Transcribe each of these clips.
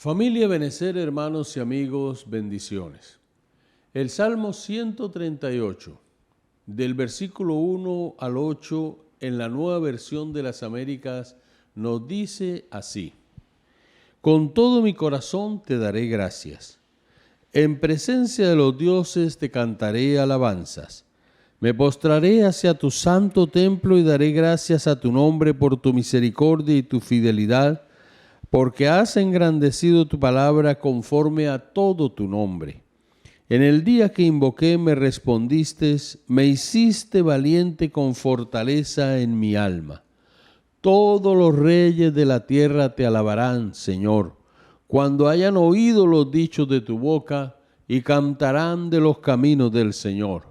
Familia Benecer, hermanos y amigos, bendiciones. El Salmo 138, del versículo 1 al 8, en la Nueva Versión de las Américas, nos dice así: Con todo mi corazón te daré gracias. En presencia de los dioses te cantaré alabanzas. Me postraré hacia tu santo templo y daré gracias a tu nombre por tu misericordia y tu fidelidad, porque has engrandecido tu palabra conforme a todo tu nombre. En el día que invoqué me respondiste, me hiciste valiente con fortaleza en mi alma. Todos los reyes de la tierra te alabarán, Señor, cuando hayan oído los dichos de tu boca, y cantarán de los caminos del Señor.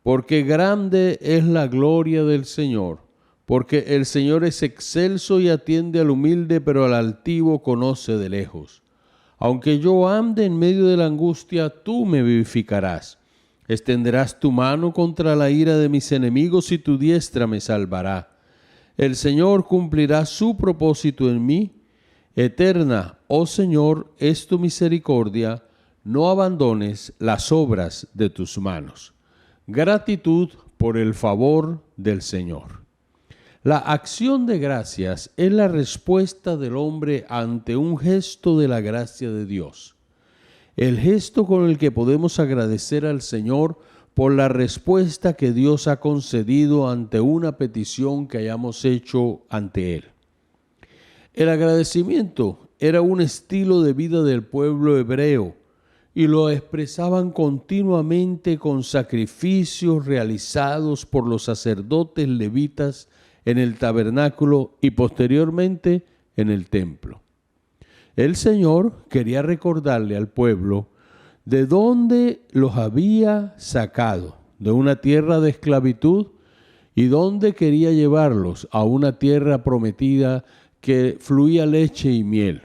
Porque grande es la gloria del Señor, porque el Señor es excelso y atiende al humilde, pero al altivo conoce de lejos. Aunque yo ande en medio de la angustia, tú me vivificarás. Extenderás tu mano contra la ira de mis enemigos y tu diestra me salvará. El Señor cumplirá su propósito en mí. Eterna, oh Señor, es tu misericordia. No abandones las obras de tus manos. Gratitud por el favor del Señor. La acción de gracias es la respuesta del hombre ante un gesto de la gracia de Dios. El gesto con el que podemos agradecer al Señor por la respuesta que Dios ha concedido ante una petición que hayamos hecho ante Él. El agradecimiento era un estilo de vida del pueblo hebreo y lo expresaban continuamente con sacrificios realizados por los sacerdotes levitas en el tabernáculo y posteriormente en el templo. El Señor quería recordarle al pueblo de dónde los había sacado, de una tierra de esclavitud, y dónde quería llevarlos, a una tierra prometida que fluía leche y miel.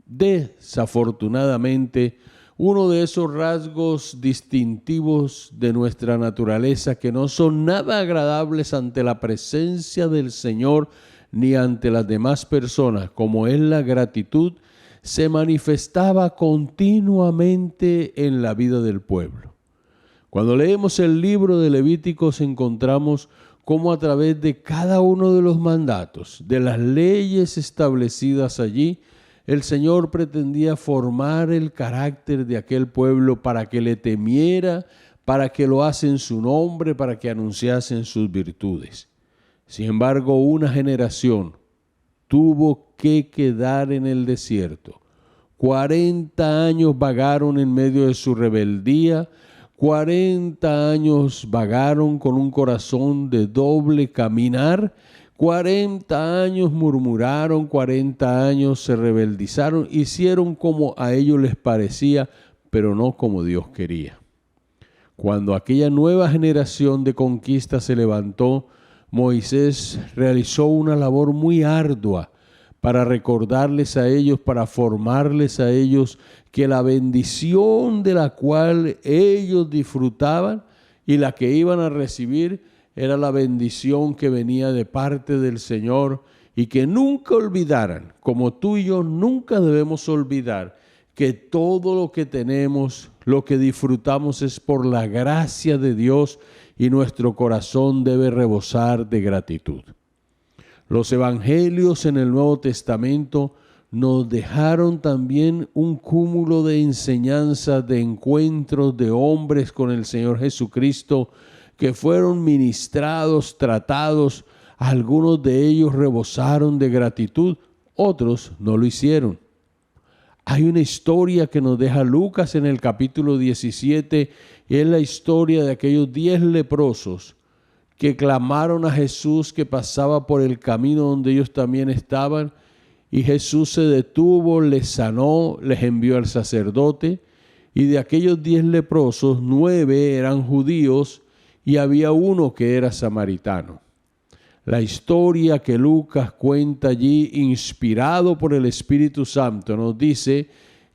Desafortunadamente, uno de esos rasgos distintivos de nuestra naturaleza que no son nada agradables ante la presencia del Señor ni ante las demás personas, como es la gratitud, se manifestaba continuamente en la vida del pueblo. Cuando leemos el libro de Levíticos encontramos cómo a través de cada uno de los mandatos, de las leyes establecidas allí, el Señor pretendía formar el carácter de aquel pueblo para que le temiera, para que lo hace en su nombre, para que anunciasen sus virtudes. Sin embargo, una generación tuvo que quedar en el desierto. 40 años vagaron en medio de su rebeldía, 40 años vagaron con un corazón de doble caminar, 40 años murmuraron, 40 años se rebeldizaron, hicieron como a ellos les parecía, pero no como Dios quería. Cuando aquella nueva generación de conquista se levantó, Moisés realizó una labor muy ardua para recordarles a ellos, para formarles a ellos que la bendición de la cual ellos disfrutaban y la que iban a recibir era la bendición que venía de parte del Señor, y que nunca olvidaran, como tú y yo nunca debemos olvidar, que todo lo que tenemos, lo que disfrutamos es por la gracia de Dios, y nuestro corazón debe rebosar de gratitud. Los evangelios en el Nuevo Testamento nos dejaron también un cúmulo de enseñanzas, de encuentros de hombres con el Señor Jesucristo que fueron ministrados, tratados. Algunos de ellos rebosaron de gratitud, otros no lo hicieron. Hay una historia que nos deja Lucas en el capítulo 17, y es la historia de aquellos 10 leprosos que clamaron a Jesús que pasaba por el camino donde ellos también estaban, y Jesús se detuvo, les sanó, les envió al sacerdote, y de aquellos 10 leprosos, 9 eran judíos y había uno que era samaritano. La historia que Lucas cuenta allí, inspirado por el Espíritu Santo, nos dice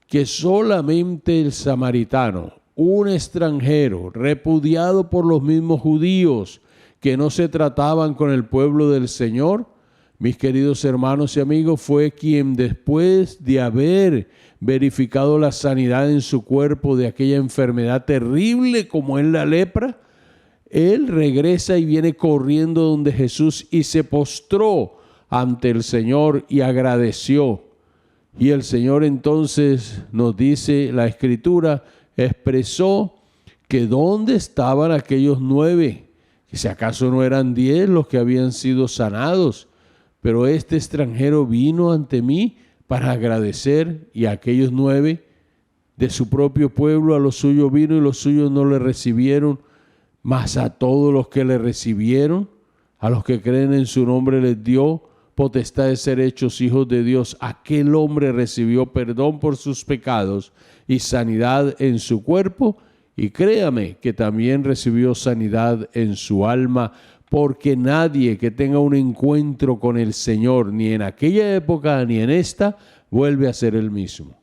que solamente el samaritano, un extranjero, repudiado por los mismos judíos, que no se trataban con el pueblo del Señor, mis queridos hermanos y amigos, fue quien después de haber verificado la sanidad en su cuerpo de aquella enfermedad terrible como es la lepra, él regresa y viene corriendo donde Jesús y se postró ante el Señor y agradeció. Y el Señor entonces nos dice, la Escritura expresó que ¿dónde estaban aquellos 9? Que si acaso no eran 10 los que habían sido sanados. Pero este extranjero vino ante mí para agradecer, y aquellos 9 de su propio pueblo a los suyos vino y los suyos no le recibieron, mas a todos los que le recibieron, a los que creen en su nombre les dio potestad de ser hechos hijos de Dios. Aquel hombre recibió perdón por sus pecados y sanidad en su cuerpo, y créame que también recibió sanidad en su alma, porque nadie que tenga un encuentro con el Señor, ni en aquella época ni en esta, vuelve a ser el mismo.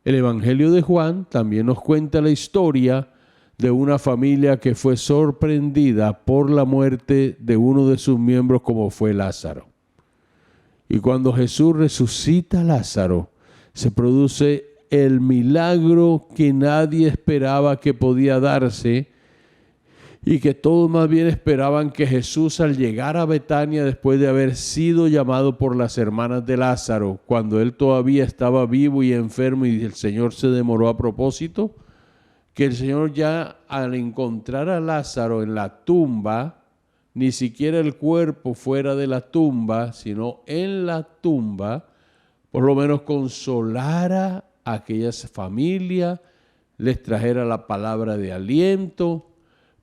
El Evangelio de Juan también nos cuenta la historia de una familia que fue sorprendida por la muerte de uno de sus miembros, como fue Lázaro. Y cuando Jesús resucita a Lázaro, se produce el milagro que nadie esperaba que podía darse, y que todos más bien esperaban que Jesús, al llegar a Betania después de haber sido llamado por las hermanas de Lázaro, cuando él todavía estaba vivo y enfermo y el Señor se demoró a propósito, que el Señor ya al encontrar a Lázaro en la tumba, ni siquiera el cuerpo fuera de la tumba, sino en la tumba, por lo menos consolara a aquellas familias, les trajera la palabra de aliento.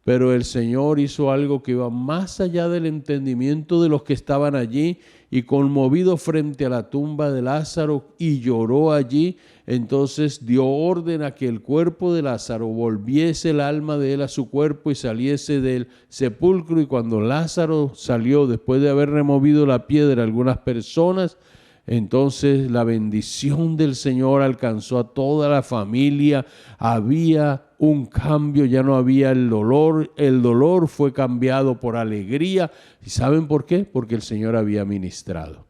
Pero el Señor hizo algo que iba más allá del entendimiento de los que estaban allí, y conmovido frente a la tumba de Lázaro y lloró allí, entonces dio orden a que el cuerpo de Lázaro volviese el alma de él a su cuerpo y saliese del sepulcro. Y cuando Lázaro salió, después de haber removido la piedra algunas personas, entonces la bendición del Señor alcanzó a toda la familia. Había un cambio, ya no había el dolor fue cambiado por alegría. ¿Y saben por qué? Porque el Señor había ministrado.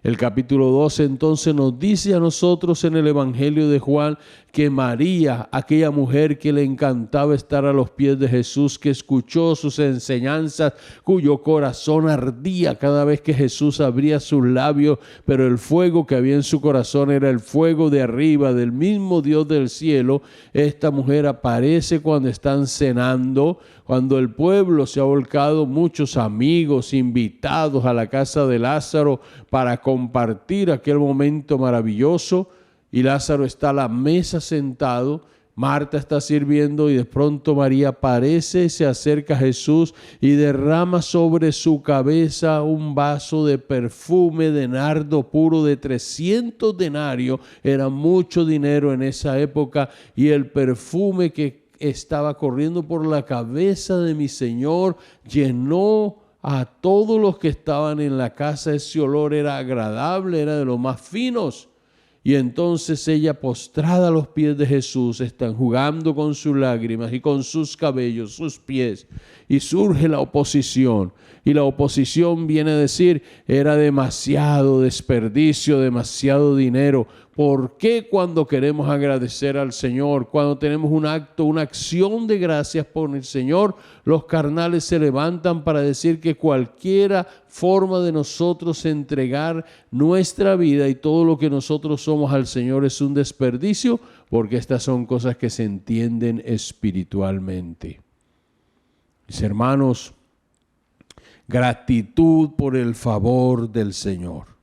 El capítulo 12 entonces nos dice a nosotros en el Evangelio de Juan que María, aquella mujer que le encantaba estar a los pies de Jesús, que escuchó sus enseñanzas, cuyo corazón ardía cada vez que Jesús abría sus labios, pero el fuego que había en su corazón era el fuego de arriba, del mismo Dios del cielo. Esta mujer aparece cuando están cenando, cuando el pueblo se ha volcado, muchos amigos invitados a la casa de Lázaro para compartir aquel momento maravilloso, y Lázaro está a la mesa sentado, Marta está sirviendo, y de pronto María aparece, se acerca a Jesús y derrama sobre su cabeza un vaso de perfume de nardo puro de 300 denarios, era mucho dinero en esa época, y el perfume que estaba corriendo por la cabeza de mi Señor llenó a todos los que estaban en la casa. Ese olor era agradable, era de los más finos. Y entonces ella, postrada a los pies de Jesús, están jugando con sus lágrimas y con sus cabellos, sus pies, y surge la oposición. Y la oposición viene a decir, era demasiado desperdicio, demasiado dinero. ¿Por qué cuando queremos agradecer al Señor, cuando tenemos un acto, una acción de gracias por el Señor, los carnales se levantan para decir que cualquiera forma de nosotros entregar nuestra vida y todo lo que nosotros somos al Señor es un desperdicio? Porque estas son cosas que se entienden espiritualmente. Mis hermanos, gratitud por el favor del Señor.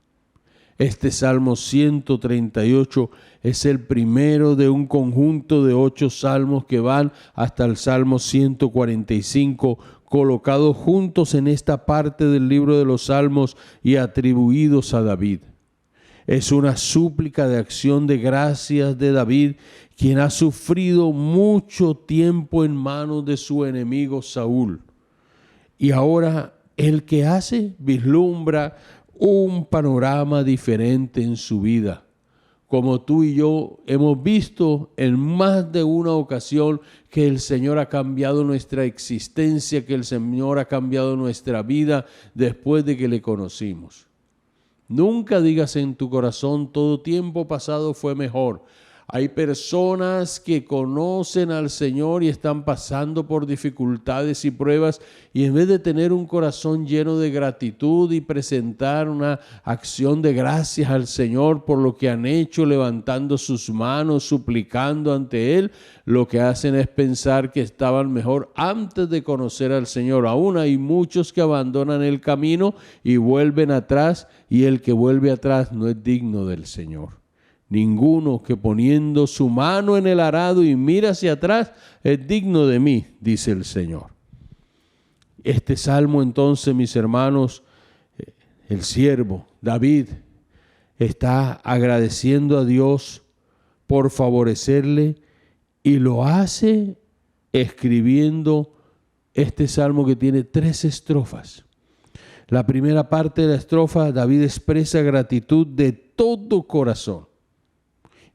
Este Salmo 138 es el primero de un conjunto de 8 salmos que van hasta el Salmo 145, colocados juntos en esta parte del libro de los Salmos y atribuidos a David. Es una súplica de acción de gracias de David, quien ha sufrido mucho tiempo en manos de su enemigo Saúl. Y ahora el que hace vislumbra un panorama diferente en su vida. como tú y yo hemos visto en más de una ocasión que el Señor ha cambiado nuestra existencia, que el Señor ha cambiado nuestra vida después de que le conocimos. Nunca digas en tu corazón, todo tiempo pasado fue mejor. Hay personas que conocen al Señor y están pasando por dificultades y pruebas, y en vez de tener un corazón lleno de gratitud y presentar una acción de gracias al Señor por lo que han hecho, levantando sus manos, suplicando ante Él, lo que hacen es pensar que estaban mejor antes de conocer al Señor. Aún hay muchos que abandonan el camino y vuelven atrás, y el que vuelve atrás no es digno del Señor. Ninguno que poniendo su mano en el arado y mira hacia atrás es digno de mí, dice el Señor. Este salmo entonces, mis hermanos, el siervo David está agradeciendo a Dios por favorecerle, y lo hace escribiendo este salmo que tiene 3 estrofas. La primera parte de la estrofa, David expresa gratitud de todo corazón.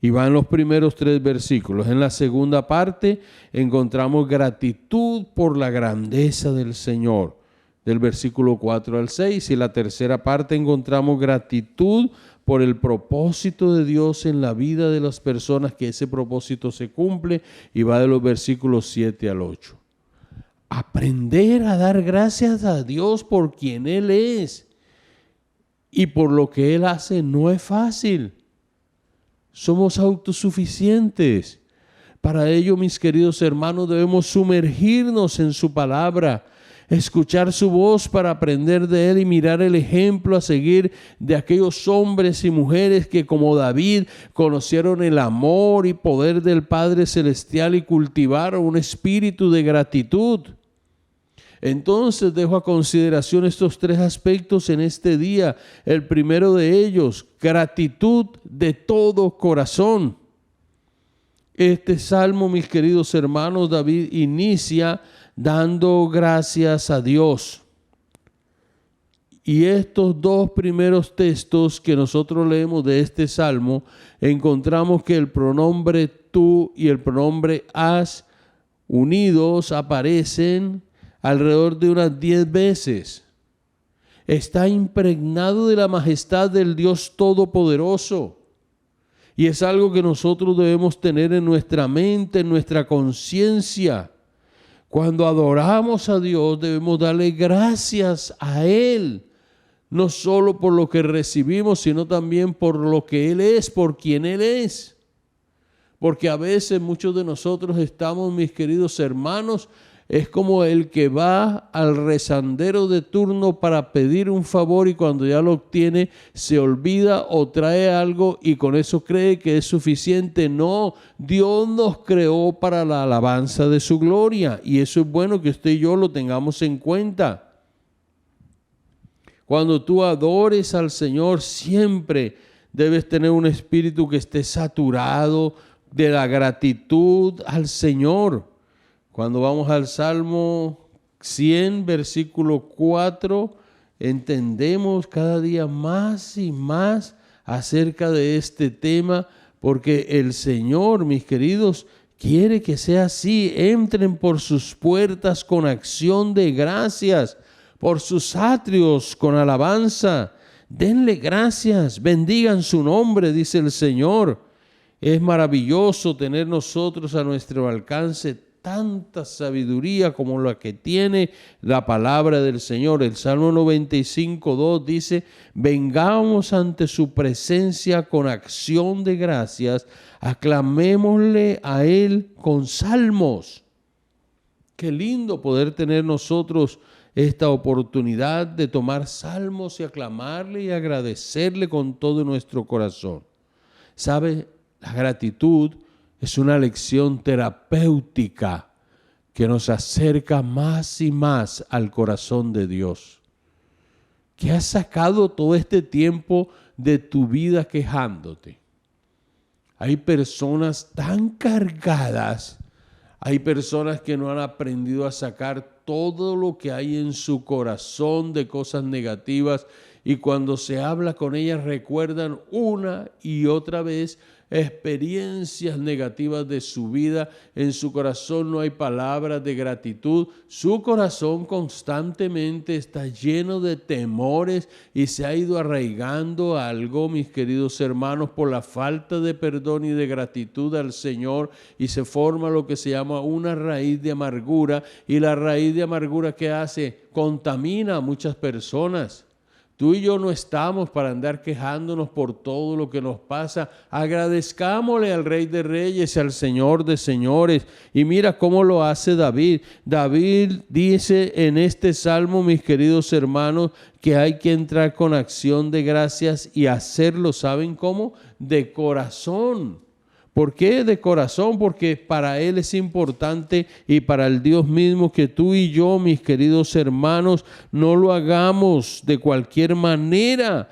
Y va en los primeros 3 versículos. En la segunda parte encontramos gratitud por la grandeza del Señor, del versículo 4 al 6. Y la tercera parte encontramos gratitud por el propósito de Dios en la vida de las personas, que ese propósito se cumple, y va de los versículos 7 al 8. Aprender a dar gracias a Dios por quien Él es y por lo que Él hace no es fácil. Somos autosuficientes. Para ello, mis queridos hermanos, debemos sumergirnos en su palabra, escuchar su voz para aprender de Él y mirar el ejemplo a seguir de aquellos hombres y mujeres que, como David, conocieron el amor y poder del Padre Celestial y cultivaron un espíritu de gratitud. Entonces dejo a consideración estos 3 aspectos en este día. El primero de ellos, gratitud de todo corazón. Este salmo, mis queridos hermanos, David inicia dando gracias a Dios. Y estos 2 primeros textos que nosotros leemos de este salmo, encontramos que el pronombre tú y el pronombre has unidos aparecen alrededor de unas 10 veces. Está impregnado de la majestad del Dios Todopoderoso. Y es algo que nosotros debemos tener en nuestra mente, en nuestra conciencia. Cuando adoramos a Dios, debemos darle gracias a Él. No solo por lo que recibimos, sino también por lo que Él es, por quien Él es. Porque a veces muchos de nosotros estamos, mis queridos hermanos, es como el que va al rezandero de turno para pedir un favor, y cuando ya lo obtiene se olvida o trae algo y con eso cree que es suficiente. No, Dios nos creó para la alabanza de su gloria, y eso es bueno que usted y yo lo tengamos en cuenta. Cuando tú adores al Señor, siempre debes tener un espíritu que esté saturado de la gratitud al Señor. Cuando vamos al Salmo 100, versículo 4, entendemos cada día más y más acerca de este tema, porque el Señor, mis queridos, quiere que sea así. Entren por sus puertas con acción de gracias, por sus atrios con alabanza. Denle gracias, bendigan su nombre, dice el Señor. Es maravilloso tener nosotros a nuestro alcance tanta sabiduría como la que tiene la palabra del Señor. El Salmo 95:2 dice: vengamos ante su presencia con acción de gracias, aclamémosle a Él con salmos. Qué lindo poder tener nosotros esta oportunidad de tomar salmos y aclamarle y agradecerle con todo nuestro corazón. ¿Sabe? La gratitud es una lección terapéutica que nos acerca más y más al corazón de Dios. ¿Qué has sacado todo este tiempo de tu vida quejándote? Hay personas tan cargadas, hay personas que no han aprendido a sacar todo lo que hay en su corazón de cosas negativas, Y cuando se habla con ellas recuerdan una y otra vez experiencias negativas de su vida. En su corazón no hay palabras de gratitud. Su corazón constantemente está lleno de temores y se ha ido arraigando algo, mis queridos hermanos, por la falta de perdón y de gratitud al Señor, y se forma lo que se llama una raíz de amargura. Y la raíz de amargura, ¿qué hace? Contamina a muchas personas. Tú y yo no estamos para andar quejándonos por todo lo que nos pasa. Agradezcámosle al Rey de Reyes y al Señor de Señores. Y mira cómo lo hace David. David dice en este salmo, mis queridos hermanos, que hay que entrar con acción de gracias y hacerlo, ¿saben cómo? De corazón. ¿Por qué de corazón? Porque para Él es importante, y para el Dios mismo, que tú y yo, mis queridos hermanos, no lo hagamos de cualquier manera.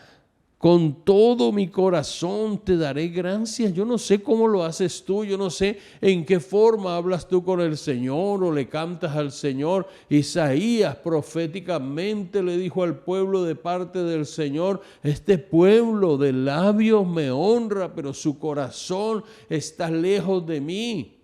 Con todo mi corazón te daré gracias. Yo no sé cómo lo haces tú, yo no sé en qué forma hablas tú con el Señor o le cantas al Señor. Isaías proféticamente le dijo al pueblo de parte del Señor: este pueblo de labios me honra, pero su corazón está lejos de mí.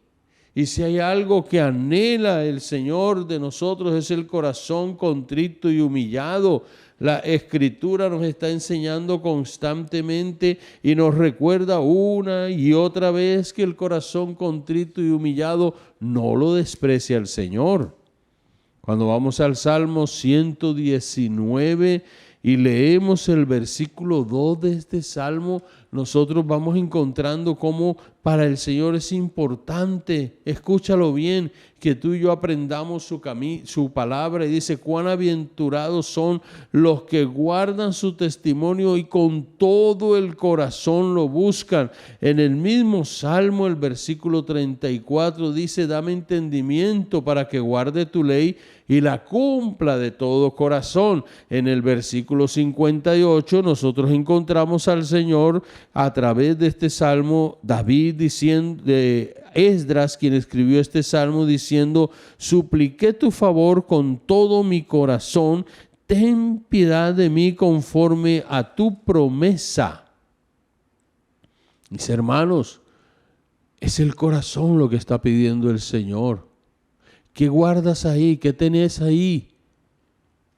Y si hay algo que anhela el Señor de nosotros, es el corazón contrito y humillado. La Escritura nos está enseñando constantemente y nos recuerda una y otra vez que el corazón contrito y humillado no lo desprecia el Señor. Cuando vamos al Salmo 119 y leemos el versículo 2 de este Salmo, nosotros vamos encontrando cómo para el Señor es importante, escúchalo bien, que tú y yo aprendamos su palabra. Y dice: cuán aventurados son los que guardan su testimonio y con todo el corazón lo buscan. En el mismo Salmo, el versículo 34 dice: dame entendimiento para que guarde tu ley y la cumpla de todo corazón. En el versículo 58 nosotros encontramos al Señor a través de este salmo, David diciendo, de Esdras, quien escribió este salmo, diciendo: supliqué tu favor con todo mi corazón, ten piedad de mí conforme a tu promesa. Mis hermanos, es el corazón lo que está pidiendo el Señor. ¿Qué guardas ahí? ¿Qué tenés ahí?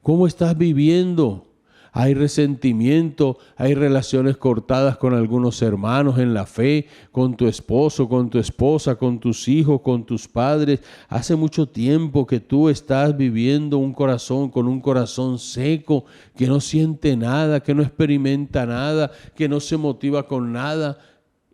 ¿Cómo estás viviendo? Hay resentimiento, hay relaciones cortadas con algunos hermanos en la fe, con tu esposo, con tu esposa, con tus hijos, con tus padres. Hace mucho tiempo que tú estás viviendo con un corazón seco, que no siente nada, que no experimenta nada, que no se motiva con nada.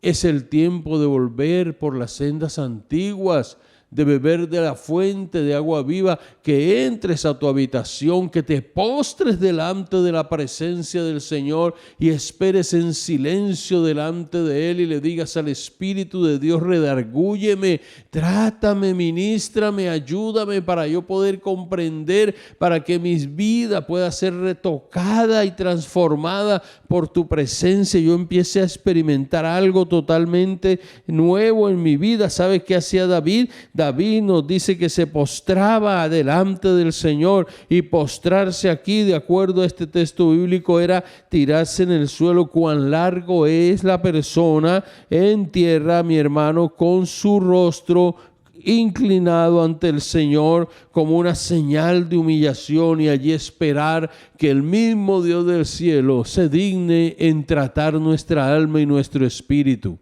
Es el tiempo de volver por las sendas antiguas, de beber de la fuente de agua viva, que entres a tu habitación, que te postres delante de la presencia del Señor y esperes en silencio delante de Él y le digas al Espíritu de Dios: redargúyeme, trátame, ministrame, ayúdame para yo poder comprender, para que mi vida pueda ser retocada y transformada por tu presencia. Yo empiece a experimentar algo totalmente nuevo en mi vida. ¿Sabes qué hacía David? David nos dice que se postraba delante del Señor, y postrarse aquí, de acuerdo a este texto bíblico, era tirarse en el suelo. Cuán largo es la persona en tierra, mi hermano, con su rostro inclinado ante el Señor, como una señal de humillación, y allí esperar que el mismo Dios del cielo se digne en tratar nuestra alma y nuestro espíritu.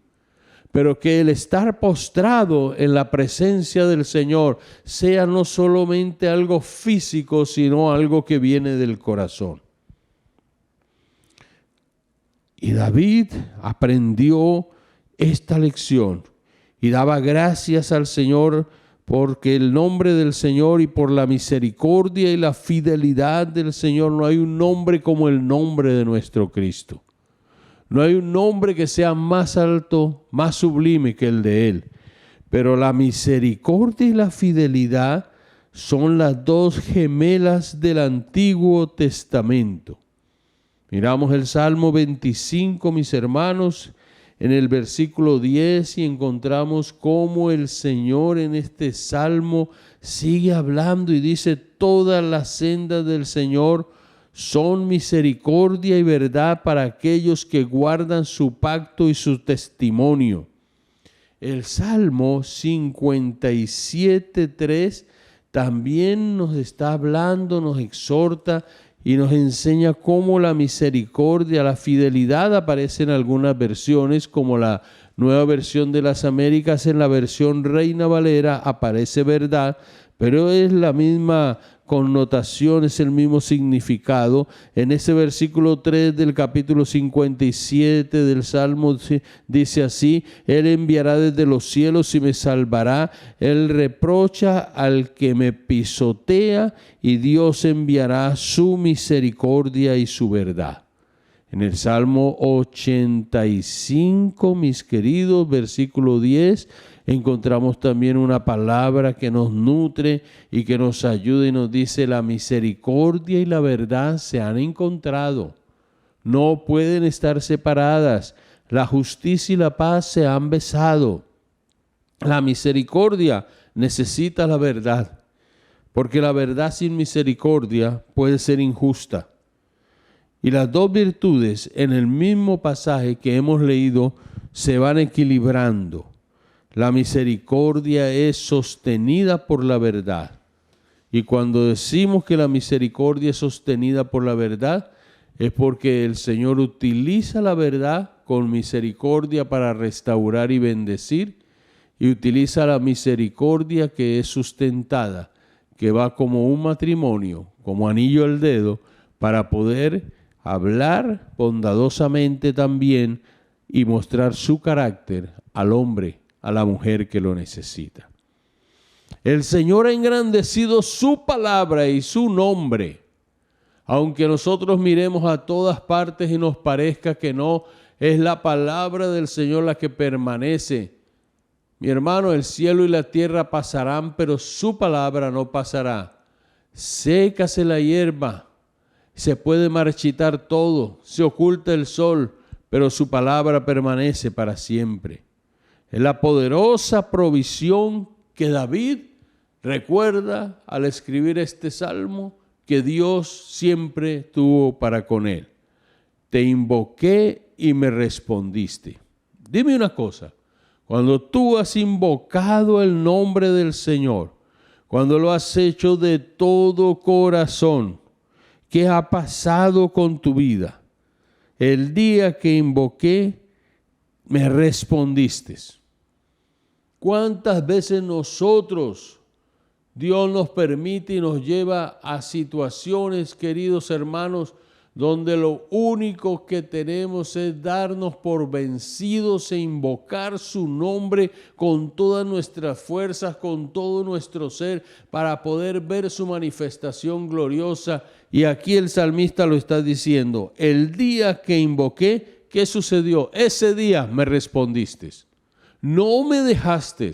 Pero que el estar postrado en la presencia del Señor sea no solamente algo físico, sino algo que viene del corazón. Y David aprendió esta lección y daba gracias al Señor, porque el nombre del Señor y por la misericordia y la fidelidad del Señor, no hay un nombre como el nombre de nuestro Cristo. No hay un nombre que sea más alto, más sublime que el de Él. Pero la misericordia y la fidelidad son las dos gemelas del Antiguo Testamento. Miramos el Salmo 25, mis hermanos, en el versículo 10, y encontramos cómo el Señor en este Salmo sigue hablando y dice: todas las sendas del Señor son misericordia y verdad para aquellos que guardan su pacto y su testimonio. El Salmo 57:3 también nos está hablando, nos exhorta y nos enseña cómo la misericordia, la fidelidad aparece en algunas versiones, como la Nueva Versión de las Américas. En la versión Reina Valera aparece verdad, pero es la misma connotación, es el mismo significado. En ese versículo 3 del capítulo 57 del Salmo dice así: Él enviará desde los cielos y me salvará. Él reprocha al que me pisotea y Dios enviará su misericordia y su verdad. En el Salmo 85, mis queridos, versículo 10, encontramos también una palabra que nos nutre y que nos ayuda y nos dice: la misericordia y la verdad se han encontrado. No pueden estar separadas. La justicia y la paz se han besado. La misericordia necesita la verdad, porque la verdad sin misericordia puede ser injusta. Y las dos virtudes en el mismo pasaje que hemos leído se van equilibrando. La misericordia es sostenida por la verdad. Y cuando decimos que la misericordia es sostenida por la verdad, es porque el Señor utiliza la verdad con misericordia para restaurar y bendecir, y utiliza la misericordia que es sustentada, que va como un matrimonio, como anillo al dedo, para poder hablar bondadosamente también y mostrar su carácter al hombre, a la mujer que lo necesita. El Señor ha engrandecido su palabra y su nombre. Aunque nosotros miremos a todas partes y nos parezca que no, es la palabra del Señor la que permanece. Mi hermano, el cielo y la tierra pasarán, pero su palabra no pasará. Sécase la hierba, se puede marchitar todo, se oculta el sol, pero su palabra permanece para siempre. Es la poderosa provisión que David recuerda al escribir este salmo, que Dios siempre tuvo para con él. Te invoqué y me respondiste. Dime una cosa, cuando tú has invocado el nombre del Señor, cuando lo has hecho de todo corazón, ¿qué ha pasado con tu vida? El día que invoqué, me respondiste. ¿Cuántas veces nosotros, Dios nos permite y nos lleva a situaciones, queridos hermanos, donde lo único que tenemos es darnos por vencidos e invocar su nombre con todas nuestras fuerzas, con todo nuestro ser, para poder ver su manifestación gloriosa? Y aquí el salmista lo está diciendo: el día que invoqué, ¿qué sucedió? Ese día me respondiste. No me dejaste.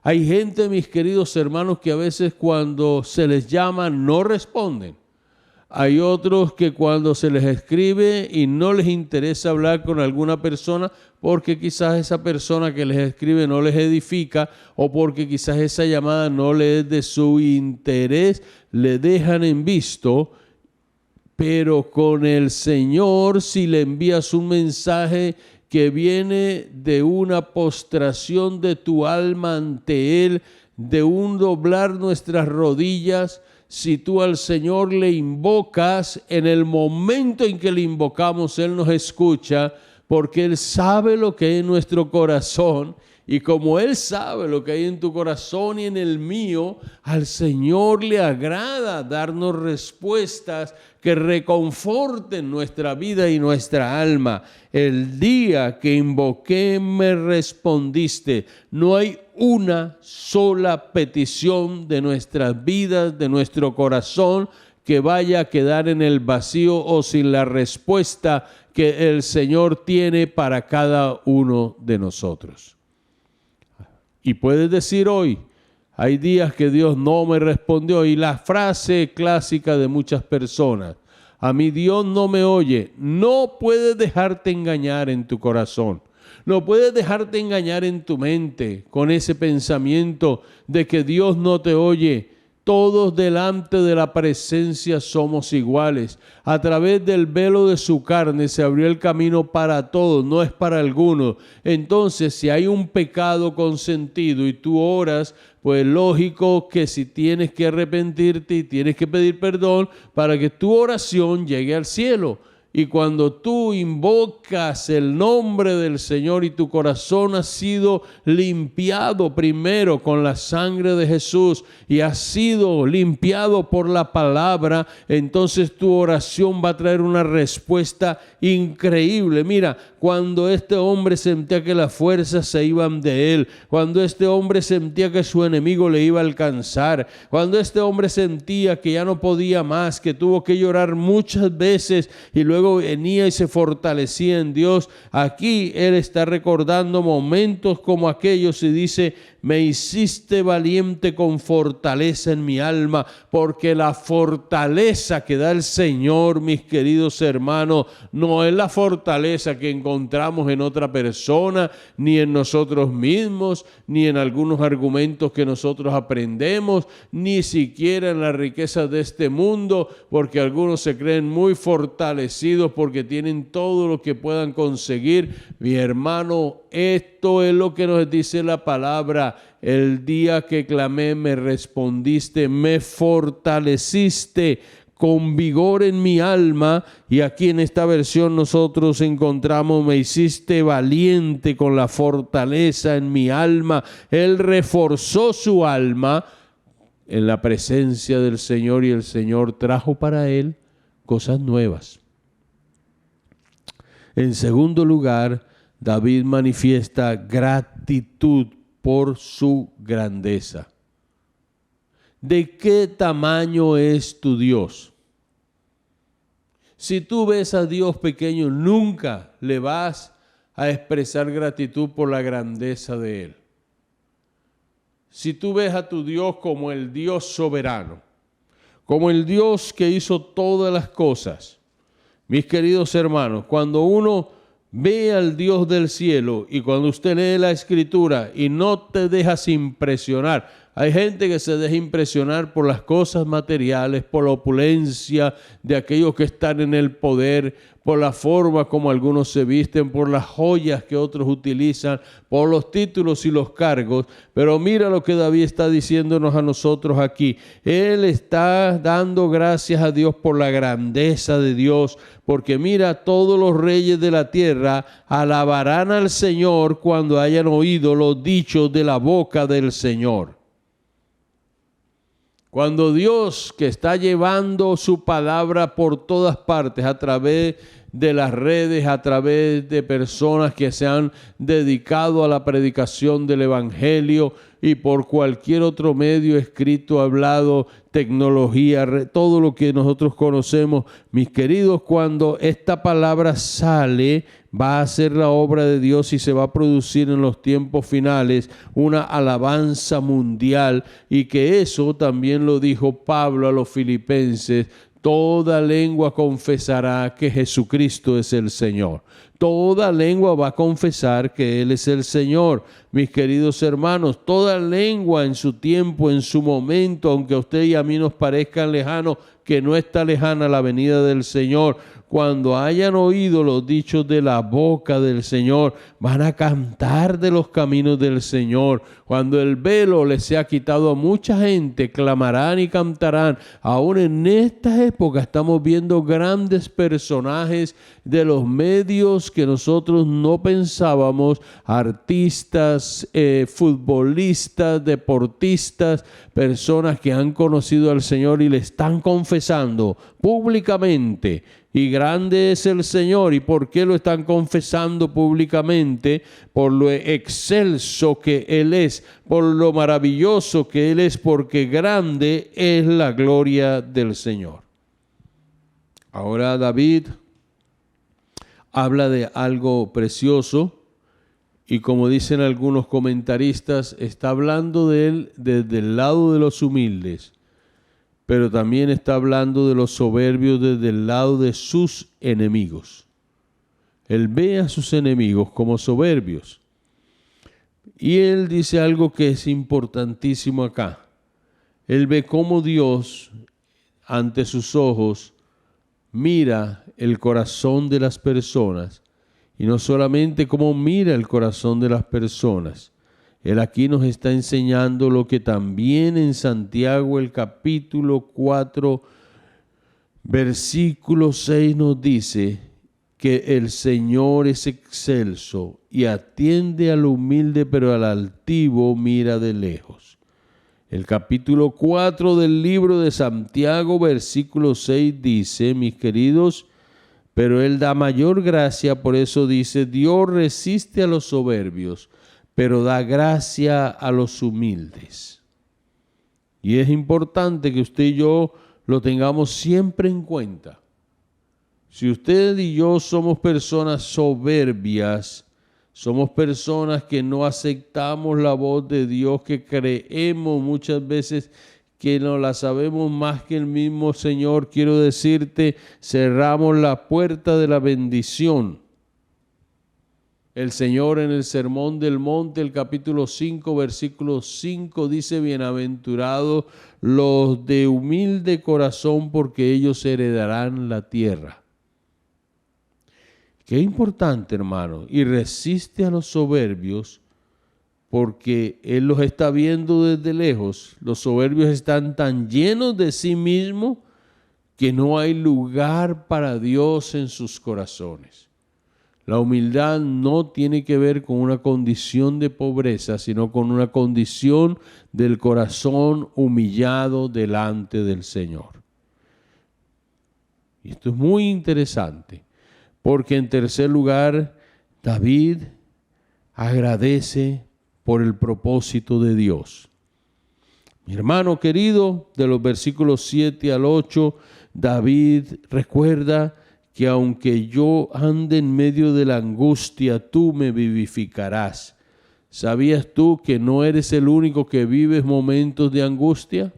Hay gente, mis queridos hermanos, que a veces cuando se les llama no responden. Hay otros que cuando se les escribe y no les interesa hablar con alguna persona porque quizás esa persona que les escribe no les edifica, o porque quizás esa llamada no les es de su interés, le dejan en visto. Pero con el Señor, si le envías un mensaje que viene de una postración de tu alma ante Él, de un doblar nuestras rodillas, si tú al Señor le invocas, en el momento en que le invocamos, Él nos escucha, porque Él sabe lo que hay en nuestro corazón. Y como Él sabe lo que hay en tu corazón y en el mío, al Señor le agrada darnos respuestas que reconforten nuestra vida y nuestra alma. El día que invoqué me respondiste. No hay una sola petición de nuestras vidas, de nuestro corazón, que vaya a quedar en el vacío o sin la respuesta que el Señor tiene para cada uno de nosotros. Y puedes decir hoy: hay días que Dios no me respondió. Y la frase clásica de muchas personas: a mí Dios no me oye. No puedes dejarte engañar en tu corazón. No puedes dejarte engañar en tu mente con ese pensamiento de que Dios no te oye. Todos delante de la presencia somos iguales. A través del velo de su carne se abrió el camino para todos, no es para algunos. Entonces, si hay un pecado consentido y tú oras, pues lógico que si tienes que arrepentirte y tienes que pedir perdón para que tu oración llegue al cielo. Y cuando tú invocas el nombre del Señor y tu corazón ha sido limpiado primero con la sangre de Jesús y ha sido limpiado por la palabra, entonces tu oración va a traer una respuesta increíble. Mira, cuando este hombre sentía que las fuerzas se iban de él, cuando este hombre sentía que su enemigo le iba a alcanzar, cuando este hombre sentía que ya no podía más, que tuvo que llorar muchas veces y luego venía y se fortalecía en Dios, aquí él está recordando momentos como aquellos y dice: me hiciste valiente con fortaleza en mi alma, porque la fortaleza que da el Señor, mis queridos hermanos, no es la fortaleza que encontramos en otra persona, ni en nosotros mismos, ni en algunos argumentos que nosotros aprendemos, ni siquiera en las riquezas de este mundo, porque algunos se creen muy fortalecidos porque tienen todo lo que puedan conseguir. Mi hermano, esto es lo que nos dice la palabra: el día que clamé me respondiste, me fortaleciste con vigor en mi alma. Y aquí en esta versión nosotros encontramos: me hiciste valiente con la fortaleza en mi alma. Él reforzó su alma en la presencia del Señor y el Señor trajo para él cosas nuevas. En segundo lugar, David manifiesta gratitud por su grandeza. ¿De qué tamaño es tu Dios? Si tú ves a Dios pequeño, nunca le vas a expresar gratitud por la grandeza de Él. Si tú ves a tu Dios como el Dios soberano, como el Dios que hizo todas las cosas, mis queridos hermanos, cuando uno ve al Dios del cielo y cuando usted lee la Escritura y no te dejas impresionar, hay gente que se deja impresionar por las cosas materiales, por la opulencia de aquellos que están en el poder, por la forma como algunos se visten, por las joyas que otros utilizan, por los títulos y los cargos. Pero mira lo que David está diciéndonos a nosotros aquí. Él está dando gracias a Dios por la grandeza de Dios, porque mira, todos los reyes de la tierra alabarán al Señor cuando hayan oído los dichos de la boca del Señor. Cuando Dios, que está llevando su palabra por todas partes, a través de las redes, a través de personas que se han dedicado a la predicación del Evangelio y por cualquier otro medio escrito, hablado, tecnología, todo lo que nosotros conocemos, mis queridos, cuando esta palabra sale, va a ser la obra de Dios y se va a producir en los tiempos finales una alabanza mundial, y que eso también lo dijo Pablo a los filipenses: toda lengua confesará que Jesucristo es el Señor. Toda lengua va a confesar que Él es el Señor. Mis queridos hermanos, toda lengua en su tiempo, en su momento, aunque a usted y a mí nos parezcan lejanos, que no está lejana la venida del Señor. Cuando hayan oído los dichos de la boca del Señor, van a cantar de los caminos del Señor. Cuando el velo les sea quitado a mucha gente, clamarán y cantarán. Aún en esta época estamos viendo grandes personajes de los medios que nosotros no pensábamos, artistas, futbolistas, deportistas, personas que han conocido al Señor y le están confesando públicamente: y grande es el Señor. ¿Y por qué lo están confesando públicamente? Por lo excelso que Él es, por lo maravilloso que Él es, porque grande es la gloria del Señor. Ahora David habla de algo precioso, y como dicen algunos comentaristas, está hablando de Él desde el lado de los humildes, pero también está hablando de los soberbios desde el lado de sus enemigos. Él ve a sus enemigos como soberbios. Y él dice algo que es importantísimo acá. Él ve cómo Dios, ante sus ojos, mira el corazón de las personas. Y no solamente cómo mira el corazón de las personas. Él aquí nos está enseñando lo que también en Santiago, el capítulo 4, versículo 6 nos dice, que el Señor es excelso y atiende al humilde, pero al altivo mira de lejos. El capítulo 4 del libro de Santiago, versículo 6 dice, mis queridos, pero Él da mayor gracia, por eso dice, Dios resiste a los soberbios, pero da gracia a los humildes. Y es importante que usted y yo lo tengamos siempre en cuenta. Si usted y yo somos personas soberbias, somos personas que no aceptamos la voz de Dios, que creemos muchas veces que no la sabemos más que el mismo Señor, quiero decirte, cerramos la puerta de la bendición. El Señor en el Sermón del Monte, el capítulo 5, versículo 5, dice, bienaventurados los de humilde corazón, porque ellos heredarán la tierra. Qué importante, hermano, y resiste a los soberbios, porque Él los está viendo desde lejos. Los soberbios están tan llenos de sí mismos que no hay lugar para Dios en sus corazones. La humildad no tiene que ver con una condición de pobreza, sino con una condición del corazón humillado delante del Señor. Y esto es muy interesante, porque en tercer lugar, David agradece por el propósito de Dios. Mi hermano querido, de los versículos 7 al 8, David recuerda que aunque yo ande en medio de la angustia, tú me vivificarás. ¿Sabías tú que no eres el único que vives momentos de angustia?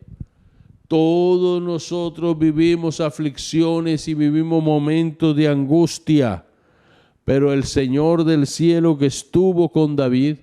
Todos nosotros vivimos aflicciones y vivimos momentos de angustia, pero el Señor del cielo que estuvo con David,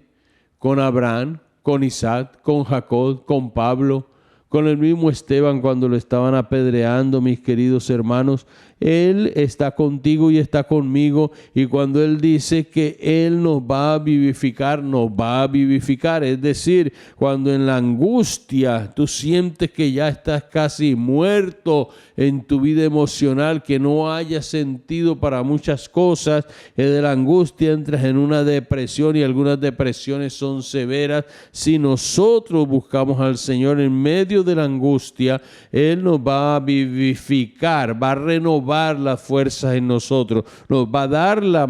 con Abraham, con Isaac, con Jacob, con Pablo, con el mismo Esteban cuando lo estaban apedreando, mis queridos hermanos, Él está contigo y está conmigo, y cuando Él dice que Él nos va a vivificar, nos va a vivificar. Es decir, cuando en la angustia tú sientes que ya estás casi muerto en tu vida emocional, que no haya sentido para muchas cosas, de la angustia entras en una depresión, y algunas depresiones son severas. Si nosotros buscamos al Señor en medio de la angustia, Él nos va a vivificar, va a renovar las fuerzas en nosotros, nos va a dar la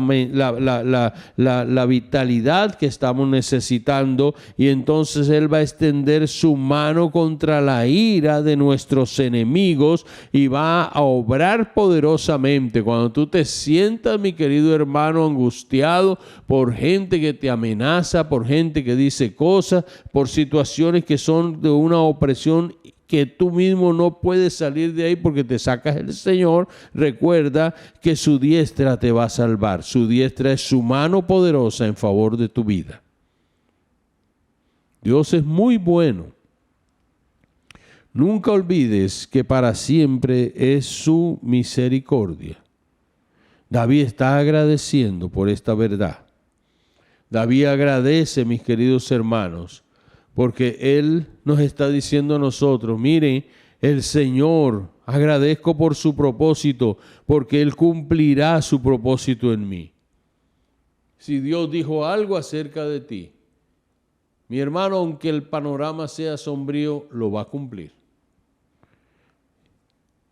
vitalidad que estamos necesitando, y entonces Él va a extender su mano contra la ira de nuestros enemigos y va a obrar poderosamente. Cuando tú te sientas, mi querido hermano, angustiado por gente que te amenaza, por gente que dice cosas, por situaciones que son de una opresión que tú mismo no puedes salir de ahí porque te sacas el Señor, recuerda que su diestra te va a salvar. Su diestra es su mano poderosa en favor de tu vida. Dios es muy bueno. Nunca olvides que para siempre es su misericordia. David está agradeciendo por esta verdad. David agradece, mis queridos hermanos, porque Él nos está diciendo a nosotros, miren, el Señor, agradezco por su propósito, porque Él cumplirá su propósito en mí. Si Dios dijo algo acerca de ti, mi hermano, aunque el panorama sea sombrío, lo va a cumplir.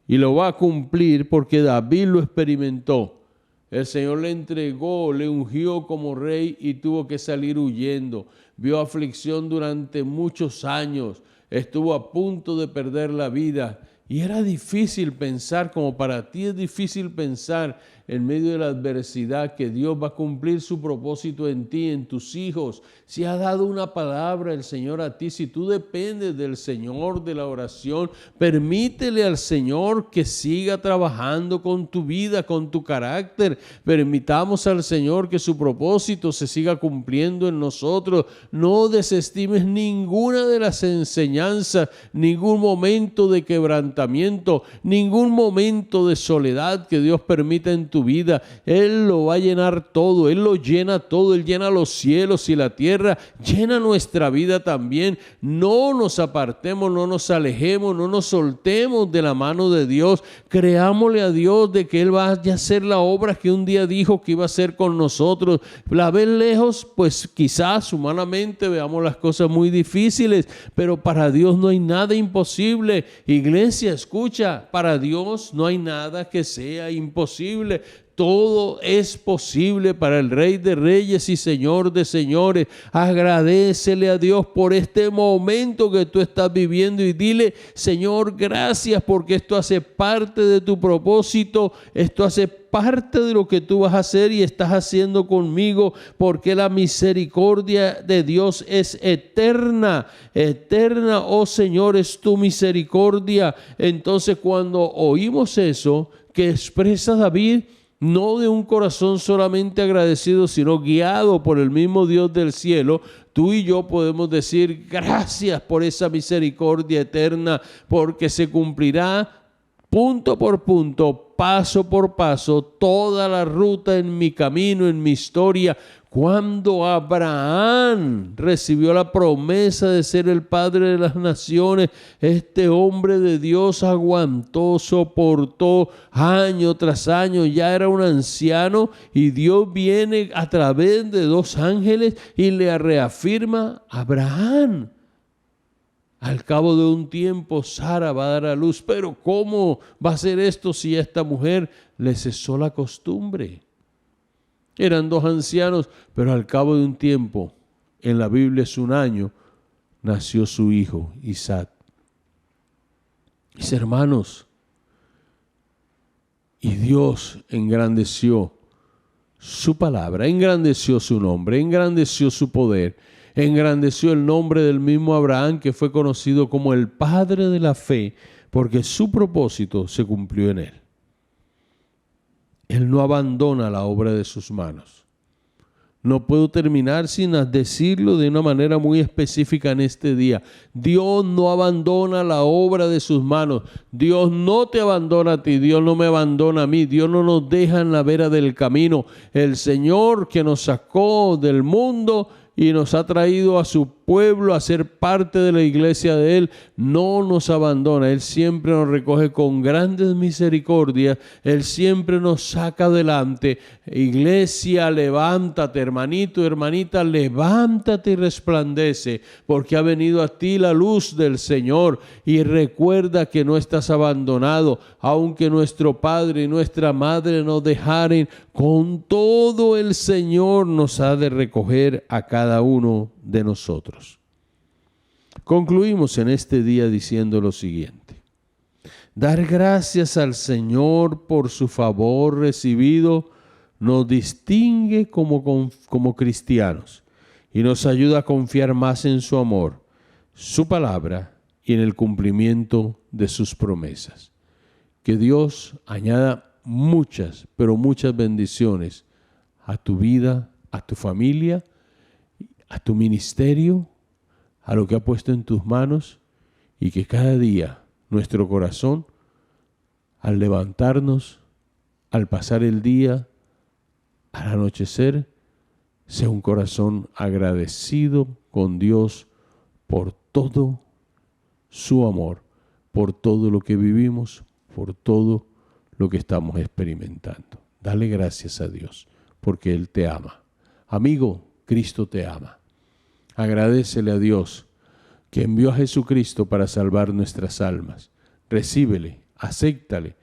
Y lo va a cumplir porque David lo experimentó. El Señor le entregó, le ungió como rey y tuvo que salir huyendo. Vio aflicción durante muchos años. Estuvo a punto de perder la vida. Y era difícil pensar, como para ti es difícil pensar en medio de la adversidad, que Dios va a cumplir su propósito en ti, en tus hijos. Si ha dado una palabra el Señor a ti, si tú dependes del Señor, de la oración, permítele al Señor que siga trabajando con tu vida, con tu carácter. Permitamos al Señor que su propósito se siga cumpliendo en nosotros. No desestimes ninguna de las enseñanzas, ningún momento de quebrantamiento, ningún momento de soledad que Dios permita en tu vida. Él lo va a llenar todo, Él lo llena todo, Él llena los cielos y la tierra, llena nuestra vida también. No nos apartemos, no nos alejemos, no nos soltemos de la mano de Dios. Creámosle a Dios de que Él va a hacer la obra que un día dijo que iba a hacer con nosotros. La ven lejos, pues quizás humanamente veamos las cosas muy difíciles, pero para Dios no hay nada imposible. Iglesia, escucha, para Dios no hay nada que sea imposible. Todo es posible para el Rey de Reyes y Señor de Señores. Agradécele a Dios por este momento que tú estás viviendo y dile: Señor, gracias, porque esto hace parte de tu propósito, esto hace parte de lo que tú vas a hacer y estás haciendo conmigo, porque la misericordia de Dios es eterna. Eterna, oh Señor, es tu misericordia. Entonces, cuando oímos eso que expresa David, no de un corazón solamente agradecido, sino guiado por el mismo Dios del cielo, tú y yo podemos decir: gracias por esa misericordia eterna, porque se cumplirá punto por punto, paso por paso, toda la ruta en mi camino, en mi historia. Cuando Abraham recibió la promesa de ser el padre de las naciones, este hombre de Dios aguantó, soportó año tras año, ya era un anciano, y Dios viene a través de 2 ángeles y le reafirma: Abraham. Al cabo de un tiempo, Sara va a dar a luz. Pero ¿cómo va a ser esto si a esta mujer le cesó la costumbre? Eran 2 ancianos, pero al cabo de un tiempo, en la Biblia es 1 año, nació su hijo, Isaac. Mis hermanos, y Dios engrandeció su palabra, engrandeció su nombre, engrandeció su poder, engrandeció el nombre del mismo Abraham, que fue conocido como el padre de la fe, porque su propósito se cumplió en él. Él no abandona la obra de sus manos. No puedo terminar sin decirlo de una manera muy específica en este día. Dios no abandona la obra de sus manos. Dios no te abandona a ti. Dios no me abandona a mí. Dios no nos deja en la vera del camino. El Señor que nos sacó del mundo y nos ha traído a su pueblo a ser parte de la iglesia de Él, no nos abandona. Él siempre nos recoge con grandes misericordias. Él siempre nos saca adelante. Iglesia, levántate, hermanito, hermanita, levántate y resplandece, porque ha venido a ti la luz del Señor. Y recuerda que no estás abandonado, aunque nuestro padre y nuestra madre nos dejaren, con todo el Señor nos ha de recoger a cada uno de nosotros. Concluimos en este día diciendo lo siguiente: dar gracias al Señor por su favor recibido nos distingue como cristianos y nos ayuda a confiar más en su amor, su palabra y en el cumplimiento de sus promesas. Que Dios añada muchas, pero muchas bendiciones a tu vida, a tu familia, a tu ministerio, a lo que ha puesto en tus manos, y que cada día nuestro corazón, al levantarnos, al pasar el día, al anochecer, sea un corazón agradecido con Dios por todo su amor, por todo lo que vivimos, por todo lo que estamos experimentando. Dale gracias a Dios, porque Él te ama. Amigo, Cristo te ama. Agradécele a Dios que envió a Jesucristo para salvar nuestras almas. Recíbele, acéptale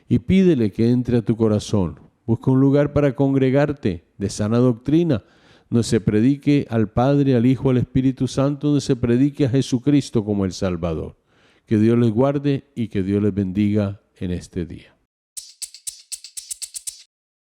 y pídele que entre a tu corazón. Busca un lugar para congregarte de sana doctrina, donde se predique al Padre, al Hijo, al Espíritu Santo, donde se predique a Jesucristo como el Salvador. Que Dios les guarde y que Dios les bendiga en este día.